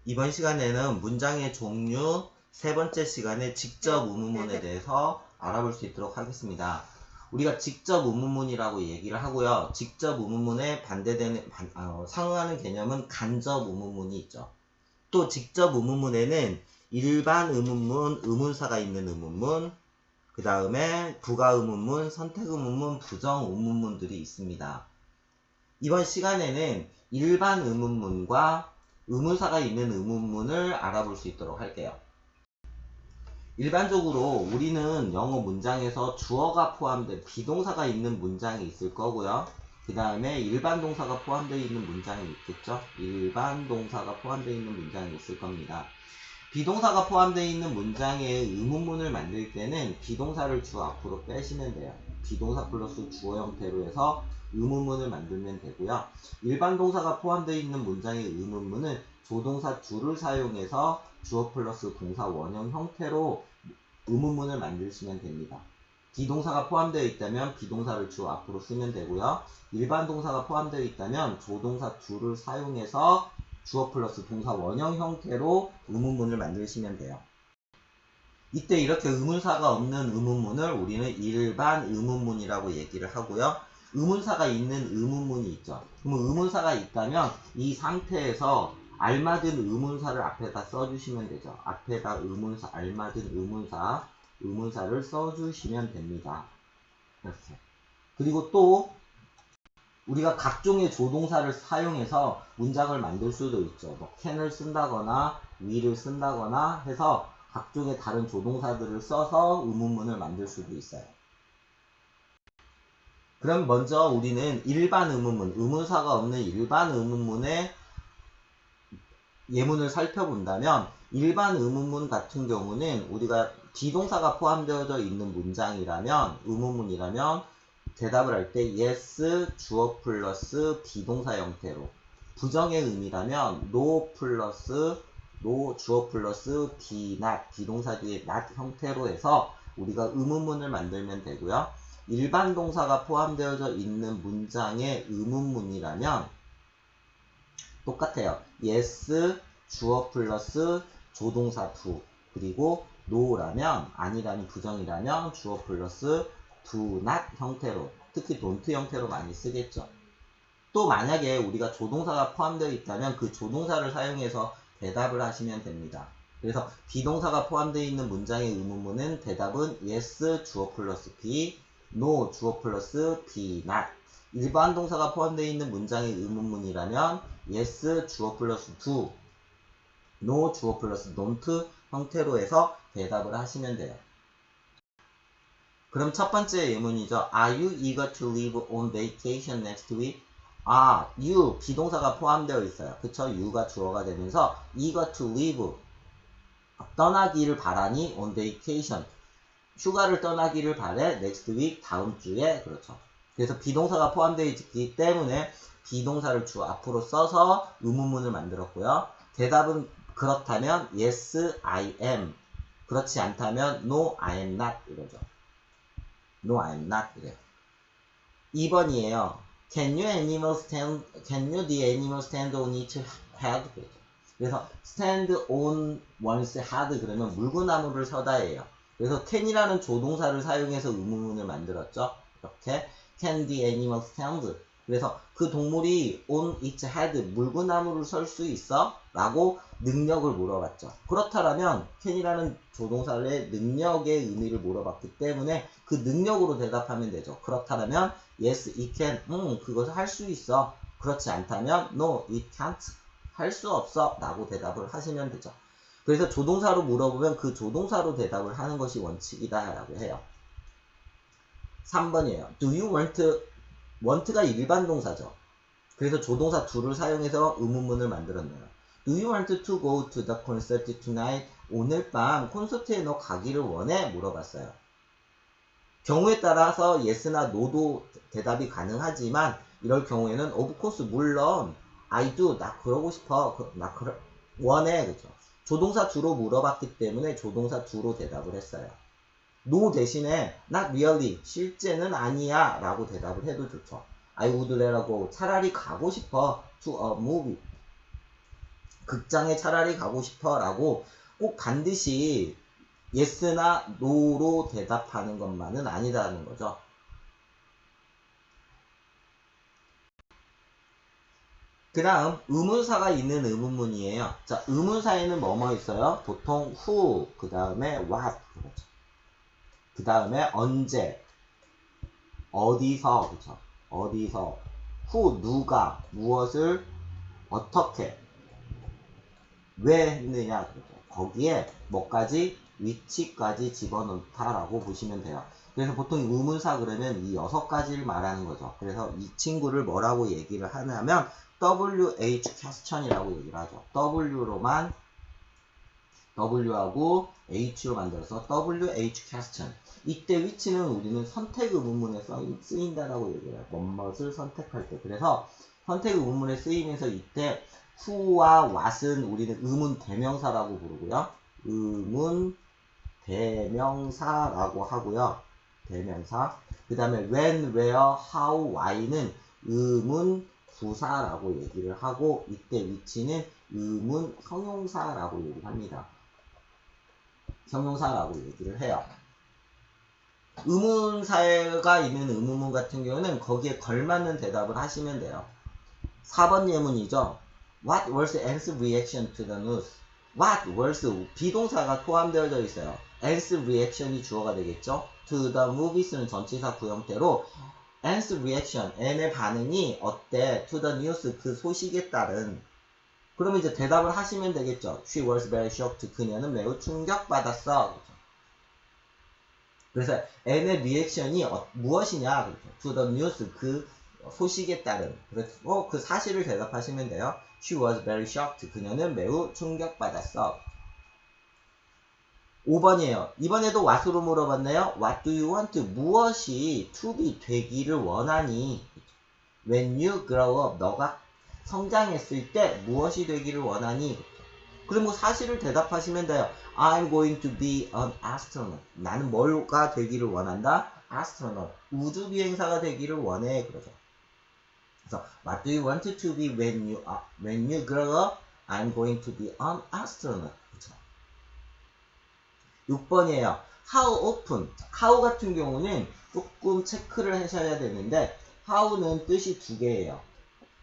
이번 시간에는 문장의 종류 세 번째 시간에 직접 의문문에 대해서 알아볼 수 있도록 하겠습니다. 우리가 직접 의문문이라고 얘기를 하고요. 직접 의문문에 반대되는 상응하는 개념은 간접 의문문이 있죠. 또 직접 의문문에는 일반 의문문, 의문사가 있는 의문문, 그 다음에 부가 의문문, 선택 의문문, 부정 의문문들이 있습니다. 이번 시간에는 일반 의문문과 의문사가 있는 의문문을 알아볼 수 있도록 할게요. 일반적으로 우리는 영어 문장에서 주어가 포함된 비동사가 있는 문장이 있을 거고요. 그 다음에 일반 동사가 포함되어 있는 문장이 있겠죠. 일반 동사가 포함되어 있는 문장이 있을 겁니다. 비동사가 포함되어 있는 문장의 의문문을 만들 때는 비동사를 주 앞으로 빼시면 돼요. 비동사 플러스 주어 형태로 해서 의문문을 만들면 되고요. 일반 동사가 포함되어 있는 문장의 의문문은 조동사 주를 사용해서 주어 플러스 동사 원형 형태로 의문문을 만드시면 됩니다. 비동사가 포함되어 있다면 비동사를 주 앞으로 쓰면 되고요. 일반 동사가 포함되어 있다면 조동사 주를 사용해서 주어 플러스 동사 원형 형태로 의문문을 만드시면 돼요. 이때 이렇게 의문사가 없는 의문문을 우리는 일반 의문문이라고 얘기를 하고요. 의문사가 있는 의문문이 있죠. 그럼 의문사가 있다면 이 상태에서 알맞은 의문사를 앞에다 써주시면 되죠. 앞에다 의문사, 알맞은 의문사를 써주시면 됩니다. 이렇게. 그리고 또 우리가 각종의 조동사를 사용해서 문장을 만들 수도 있죠. 뭐 can을 쓴다거나 will을 쓴다거나 해서 각종의 다른 조동사들을 써서 의문문을 만들 수도 있어요. 그럼 먼저 우리는 일반 의문문, 의문사가 없는 일반 의문문의 예문을 살펴본다면 일반 의문문 같은 경우는 우리가 비동사가 포함되어져 있는 문장이라면 의문문이라면 대답을 할 때 yes 주어 플러스 비동사 형태로 부정의 의미라면 no 플러스 no 주어 플러스 be not 비동사 뒤에 not 형태로 해서 우리가 의문문을 만들면 되고요. 일반 동사가 포함되어져 있는 문장의 의문문이라면 똑같아요. yes 주어 플러스 조동사 do 그리고 no라면 아니라는 부정이라면 주어 플러스 do not 형태로 특히 don't 형태로 많이 쓰겠죠. 또 만약에 우리가 조동사가 포함되어 있다면 그 조동사를 사용해서 대답을 하시면 됩니다. 그래서 비동사가 포함되어 있는 문장의 의문문은 대답은 yes 주어 플러스 be, no 주어 플러스 be not. 일반 동사가 포함되어 있는 문장의 의문문이라면 yes 주어 플러스 do, no 주어 플러스 don't 형태로 해서 대답을 하시면 돼요. 그럼 첫 번째 예문이죠. Are you eager to leave on vacation next week? you 비동사가 포함되어 있어요. 그쵸? you가 주어가 되면서 eager to leave 떠나기를 바라니 on vacation 휴가를 떠나기를 바래 next week 다음 주에 그렇죠. 그래서 비동사가 포함되어 있기 때문에 비동사를 주 앞으로 써서 의문문을 만들었고요. 대답은 그렇다면 yes I am 그렇지 않다면 no I am not 이거죠. No, I'm not. 그래요. 2번이에요. Can you the animal stand on its head? 그래서 stand on one's head 그러면 물구나무를 서다예요. 그래서 can이라는 조동사를 사용해서 의문문을 만들었죠. 이렇게 can the animal stand? 그래서 그 동물이 on its head 물구나무를 설 수 있어? 라고 능력을 물어봤죠. 그렇다면 can이라는 조동사의 능력의 의미를 물어봤기 때문에 그 능력으로 대답하면 되죠. 그렇다면 yes, it can. 그것을 할 수 있어. 그렇지 않다면 no, it can't. 할 수 없어. 라고 대답을 하시면 되죠. 그래서 조동사로 물어보면 그 조동사로 대답을 하는 것이 원칙이다 라고 해요. 3번이에요. Do you want가 일반 동사죠. 그래서 조동사 do를 사용해서 의문문을 만들었네요. Do you want to go to the concert tonight? 오늘 밤 콘서트에 너 가기를 원해? 물어봤어요. 경우에 따라서 yes나 no도 대답이 가능하지만 이럴 경우에는 of course 물론 I do 나 그러고 싶어 원해 그죠. 조동사 do로 물어봤기 때문에 조동사 do로 대답을 했어요. no 대신에 not really 실제는 아니야 라고 대답을 해도 좋죠. I would rather go 차라리 가고 싶어 to a movie 극장에 차라리 가고 싶어 라고 꼭 반드시 yes나 no로 대답하는 것만은 아니다는 거죠. 그 다음 의문사가 있는 의문문이에요. 자, 의문사에는 뭐뭐 있어요? 보통 who, 그 다음에 what, 그 다음에 언제, 어디서, 그쵸? 어디서, who, 누가, 무엇을, 어떻게, 왜 했느냐, 그죠? 거기에 뭐까지, 위치까지 집어넣다라고 보시면 돼요. 그래서 보통 의문사 그러면 이 6가지를 말하는 거죠. 그래서 이 친구를 뭐라고 얘기를 하냐면 WH question이라고 얘기를 하죠. W로만 W하고 H로 만들어서 WH question. 이때 which는 우리는 선택 의문문에 쓰인다라고 얘기를 해요. 뭐뭇을 선택할 때. 그래서 선택 의문문에 쓰이면서 이때 who와 what은 우리는 의문 대명사라고 부르고요. 의문 대명사라고 하고요. 대명사. 그 다음에 when, where, how, why는 의문 부사라고 얘기를 하고 이때 위치는 의문 형용사라고 얘기를 합니다. 형용사라고 얘기를 해요. 의문사가 있는 의문문 같은 경우는 거기에 걸맞는 대답을 하시면 돼요. 4번 예문이죠. What was Anne's reaction to the news? What was 비동사가 포함되어 있어요. Anne's reaction이 주어가 되겠죠. To the movies는 전치사 구형태로 Anne's reaction, Anne의 반응이 어때? To the news, 그 소식에 따른. 그러면 이제 대답을 하시면 되겠죠. She was very shocked. 그녀는 매우 충격받았어. 그래서 Anne의 리액션이 무엇이냐? To the news, 그 소식에 따른. 그래서 그 사실을 대답하시면 돼요. She was very shocked. 그녀는 매우 충격받았어. 5번이에요. 이번에도 what으로 물어봤네요. What do you want? 무엇이 to be 되기를 원하니? When you grow up, 너가 성장했을 때 무엇이 되기를 원하니? 그리고 사실을 대답하시면 돼요. I'm going to be an astronaut. 나는 뭘가 되기를 원한다? astronaut. 우주비행사가 되기를 원해. 그러죠. 그래서 What do you want to be when you grow up? I'm going to be an astronaut. 그렇죠. 6번이에요. How often? How 같은 경우는 조금 체크를 하셔야 되는데 how는 뜻이 두 개예요.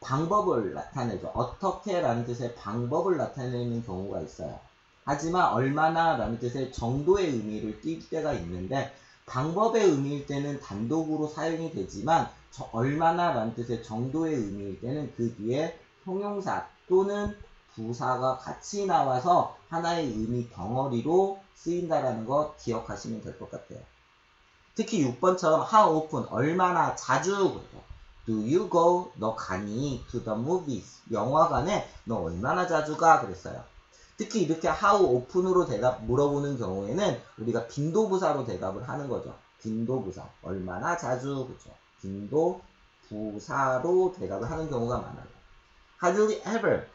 방법을 나타내죠. 어떻게 라는 뜻의 방법을 나타내는 경우가 있어요. 하지만 얼마나 라는 뜻의 정도의 의미를 띌 때가 있는데 방법의 의미일 때는 단독으로 사용이 되지만 얼마나 라는 뜻의 정도의 의미일 때는 그 뒤에 형용사 또는 부사가 같이 나와서 하나의 의미 덩어리로 쓰인다라는 거 기억하시면 될 것 같아요. 특히 6번처럼 how often, 얼마나 자주. Do you go? 너 가니? To the movies. 영화관에 너 얼마나 자주 가? 그랬어요. 특히 이렇게 how often으로 물어보는 경우에는 우리가 빈도부사로 대답을 하는 거죠. 빈도부사. 얼마나 자주? 그죠? 빈도부사로 대답을 하는 경우가 많아요. Hardly ever.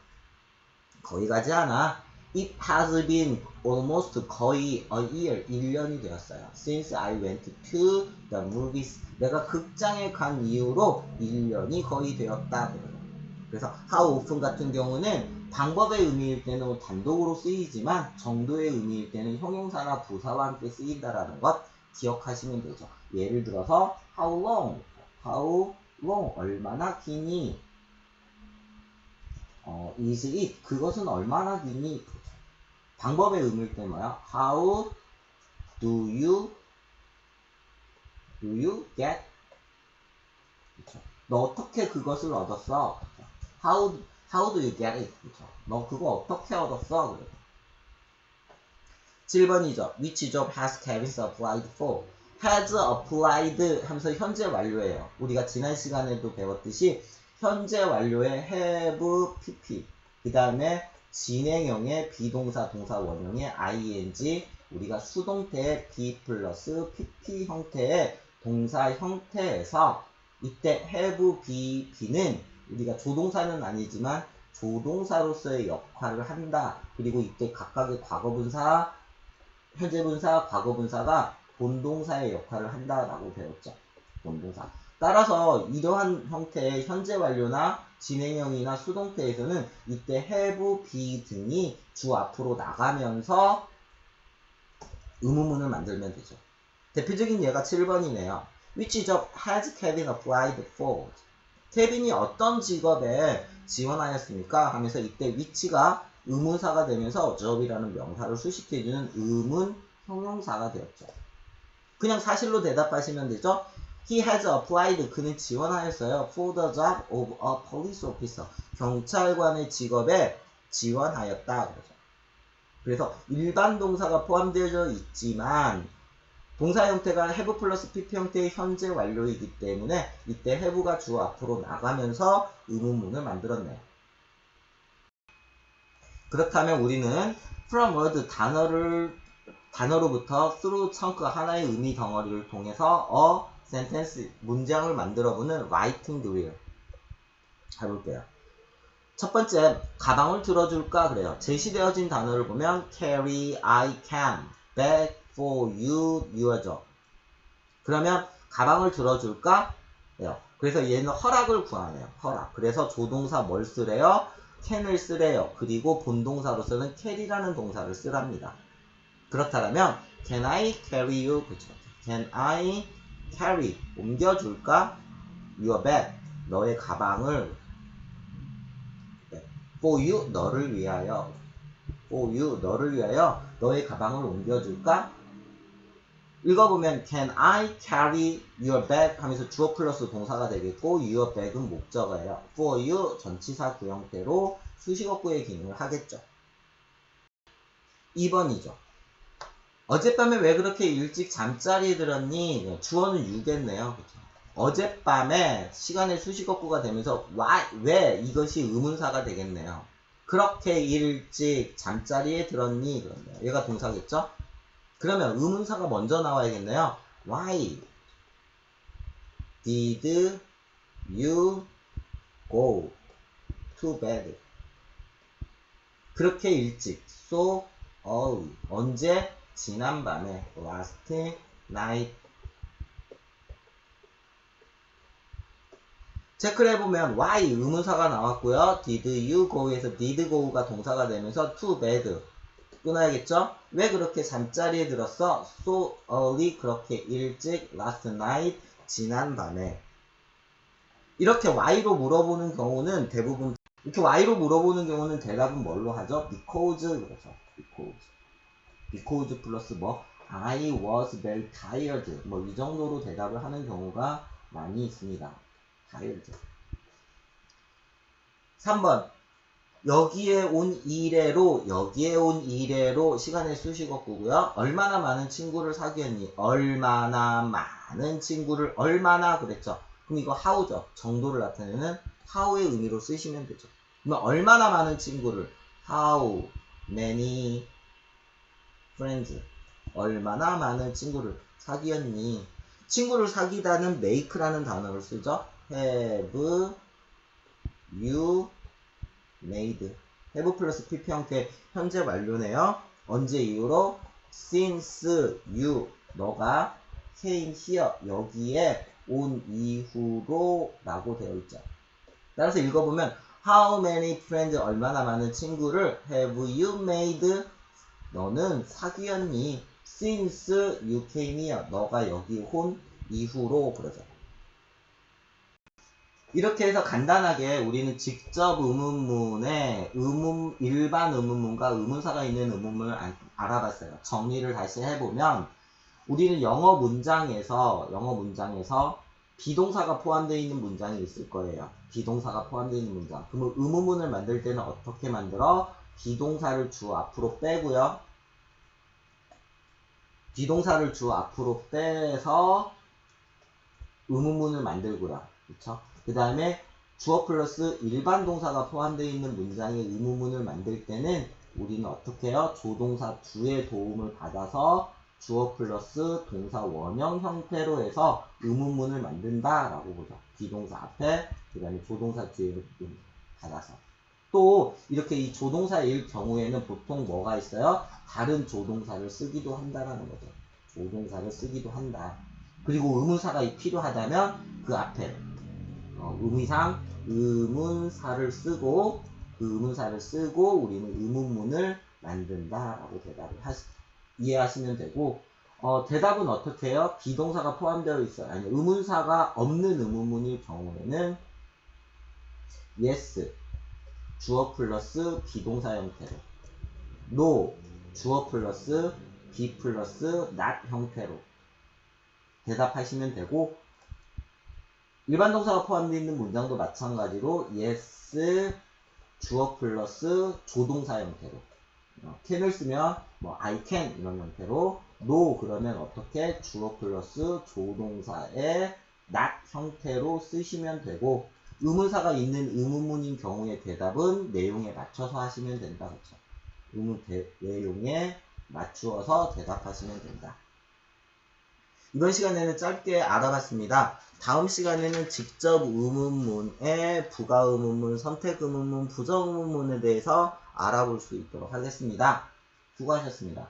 거의 가지 않아. It has been almost 거의 a year, 1년이 되었어요. Since I went to the movies. 내가 극장에 간 이후로 1년이 거의 되었다. 그래서 how often 같은 경우는 방법의 의미일 때는 단독으로 쓰이지만 정도의 의미일 때는 형용사나 부사와 함께 쓰인다라는 것 기억하시면 되죠. 예를 들어서 how long, 얼마나 기니? is it, 그것은 얼마나 기니? 방법의 의미일 때 뭐야? How do you get? 그쵸? 너 어떻게 그것을 얻었어? How do you get it? 그쵸? 너 그거 어떻게 얻었어? 그래. 7번이죠. Which job has Kevin applied for? has applied 하면서 현재 완료예요. 우리가 지난 시간에도 배웠듯이 현재 완료의 have, pp. 그 다음에 진행형의 비동사, 동사 원형의 ing, 우리가 수동태의 be 플러스 pp 형태의 동사 형태에서 이때 have, be, be는 우리가 조동사는 아니지만 조동사로서의 역할을 한다. 그리고 이때 각각의 과거분사, 현재분사, 과거분사가 본동사의 역할을 한다라고 배웠죠. 본동사. 따라서 이러한 형태의 현재 완료나 진행형이나 수동태에서는 이때 have, be 등이 주 앞으로 나가면서 의문문을 만들면 되죠. 대표적인 예가 7번이네요. Which job has Kevin applied for? 케빈이 어떤 직업에 지원하였습니까? 하면서 이때 which가 의문사가 되면서 job이라는 명사를 수식해주는 의문 형용사가 되었죠. 그냥 사실로 대답하시면 되죠. He has applied. 그는 지원하였어요. For the job of a police officer. 경찰관의 직업에 지원하였다. 그러죠. 그래서 일반 동사가 포함되어 있지만 동사 형태가 have 플러스 pp 형태의 현재 완료이기 때문에 이때 have가 주 앞으로 나가면서 의문문을 만들었네요. 그렇다면 우리는 from word 단어로부터 through chunk 하나의 의미 덩어리를 통해서 a sentence 문장을 만들어보는 writing drill 해볼게요. 첫 번째, 가방을 들어줄까? 그래요. 제시되어진 단어를 보면 carry, I can, bag for you, your job. 그러면 가방을 들어줄까? 그래요. 그래서 얘는 허락을 구하네요. 허락. 그래서 조동사 뭘 쓰래요? can을 쓰래요. 그리고 본동사로서는 carry라는 동사를 쓰랍니다. 그렇다면 can I carry you? 그렇죠. Can I carry? 옮겨줄까? Your bag. 너의 가방을 for you, 너를 위하여. for you, 너를 위하여 너의 가방을 옮겨줄까? 읽어보면 can I carry your bag 하면서 주어 플러스 동사가 되겠고 your bag은 목적어예요. for you 전치사 구형태로 수식어구의 기능을 하겠죠. 2번이죠. 어젯밤에 왜 그렇게 일찍 잠자리에 들었니? 주어는 you겠네요. 그쵸? 어젯밤에 시간의 수식어구가 되면서 why, 왜 이것이 의문사가 되겠네요. 그렇게 일찍 잠자리에 들었니? 그런데요. 얘가 동사겠죠? 그러면 의문사가 먼저 나와야겠네요. Why did you go to bed? 그렇게 일찍. So early. 언제? 지난밤에. Last night. 체크를 해보면 why 의문사가 나왔고요. Did you go에서 did go가 동사가 되면서 to bed. 끊어야겠죠? 왜 그렇게 잠자리에 들었어? So early. 그렇게 일찍. Last night. 지난밤에. 이렇게 why로 물어보는 경우는 대부분 이렇게 why로 물어보는 경우는 대답은 뭘로 하죠? because 그렇죠. because 플러스 뭐 I was very tired 뭐 이 정도로 대답을 하는 경우가 많이 있습니다. tired. 3번 여기에 온 이래로 시간의 수식어구고요. 얼마나 많은 친구를 사귀었니? 얼마나 많은 친구를 얼마나 그랬죠. 그럼 이거 how죠. 정도를 나타내는 how의 의미로 쓰시면 되죠. 그러면 얼마나 많은 친구를 how many friends 얼마나 많은 친구를 사귀었니? 친구를 사귀다는 make라는 단어를 쓰죠. have you made have 플러스 pp 형태 현재 완료네요. 언제 이후로? since you 너가 came here 여기에 온 이후로 라고 되어 있죠. 따라서 읽어보면 how many friends 얼마나 많은 친구를 have you made 너는 사귀었니? since you came here 너가 여기 온 이후로 그러죠. 이렇게 해서 간단하게 우리는 직접 의문문에 일반 의문문과 의문사가 있는 의문문을 알아봤어요. 정리를 다시 해보면 우리는 영어 문장에서 비동사가 포함되어 있는 문장이 있을 거예요. 비동사가 포함되어 있는 문장. 그러면 의문문을 만들 때는 어떻게 만들어? 비동사를 주 앞으로 빼고요. 비동사를 주 앞으로 빼서 의문문을 만들고요. 그쵸? 그 다음에 주어 플러스 일반 동사가 포함되어 있는 문장의 의문문을 만들 때는 우리는 어떻게 해요? 조동사 두의 도움을 받아서 주어 플러스 동사 원형 형태로 해서 의문문을 만든다 라고 보죠. 비동사 앞에 그 다음에 조동사 뒤에 받아서 또 이렇게 이 조동사일 경우에는 보통 뭐가 있어요? 다른 조동사를 쓰기도 한다라는 거죠. 조동사를 쓰기도 한다. 그리고 의문사가 필요하다면 그 앞에 의미상 의문사를 쓰고 그 의문사를 쓰고 우리는 의문문을 만든다라고 이해하시면 되고 대답은 어떻게 해요? 비동사가 포함되어 있어요. 아니 의문사가 없는 의문문일 경우에는 yes 주어 플러스 비동사 형태로 no 주어 플러스 be 플러스 not 형태로 대답하시면 되고 일반 동사가 포함되어 있는 문장도 마찬가지로 yes 주어 플러스 조동사 형태로 can을 쓰면 뭐 I can 이런 형태로 no 그러면 어떻게 주어 플러스 조동사의 not 형태로 쓰시면 되고 의문사가 있는 의문문인 경우의 대답은 내용에 맞춰서 하시면 된다. 그렇죠? 내용에 맞추어서 대답하시면 된다. 이번 시간에는 짧게 알아봤습니다. 다음 시간에는 직접 의문문의 부가의문문, 선택의문문, 부정의문문에 대해서 알아볼 수 있도록 하겠습니다. 수고하셨습니다.